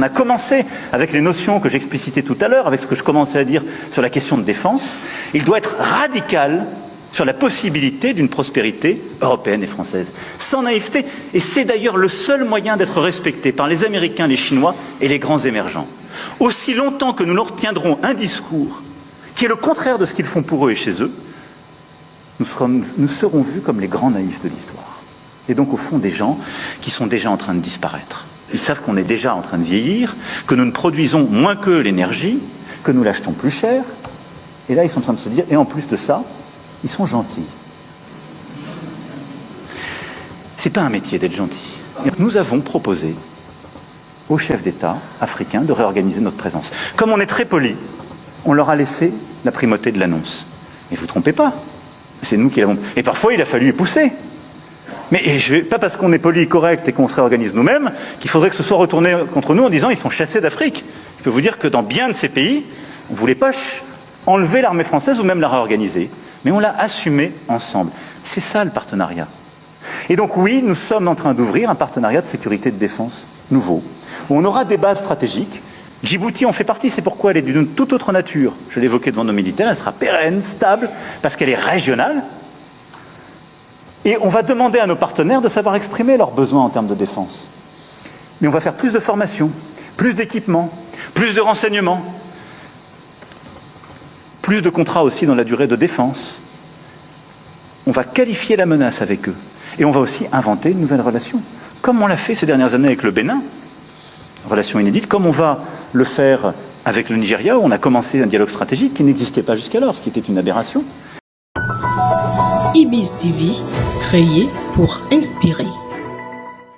On a commencé avec les notions que j'explicitais tout à l'heure, avec ce que je commençais à dire sur la question de défense. Il doit être radical sur la possibilité d'une prospérité européenne et française, sans naïveté. Et c'est d'ailleurs le seul moyen d'être respecté par les Américains, les Chinois et les grands émergents. Aussi longtemps que nous leur tiendrons un discours qui est le contraire de ce qu'ils font pour eux et chez eux, nous serons vus comme les grands naïfs de l'histoire. Et donc au fond des gens qui sont déjà en train de disparaître. Ils savent qu'on est déjà en train de vieillir, que nous ne produisons moins qu'eux l'énergie, que nous l'achetons plus cher. Et là ils sont en train de se dire, et en plus de ça, ils sont gentils. C'est pas un métier d'être gentil. Nous avons proposé aux chefs d'État africains de réorganiser notre présence. Comme on est très poli, on leur a laissé la primauté de l'annonce. Mais vous ne vous trompez pas, c'est nous qui l'avons... Et parfois il a fallu y pousser. Mais pas parce qu'on est poli, correct et qu'on se réorganise nous-mêmes, qu'il faudrait que ce soit retourné contre nous en disant ils sont chassés d'Afrique. Je peux vous dire que dans bien de ces pays, on ne voulait pas enlever l'armée française ou même la réorganiser. Mais on l'a assumé ensemble. C'est ça le partenariat. Et donc oui, nous sommes en train d'ouvrir un partenariat de sécurité et de défense nouveau, où on aura des bases stratégiques. Djibouti en fait partie, c'est pourquoi elle est d'une toute autre nature. Je l'évoquais devant nos militaires, elle sera pérenne, stable, parce qu'elle est régionale. Et on va demander à nos partenaires de savoir exprimer leurs besoins en termes de défense. Mais on va faire plus de formation, plus d'équipements, plus de renseignements, plus de contrats aussi dans la durée de défense. On va qualifier la menace avec eux. Et on va aussi inventer une nouvelle relation, comme on l'a fait ces dernières années avec le Bénin, relation inédite, comme on va le faire avec le Nigeria, où on a commencé un dialogue stratégique qui n'existait pas jusqu'alors, ce qui était une abyration. Ibis TV, créé pour inspirer.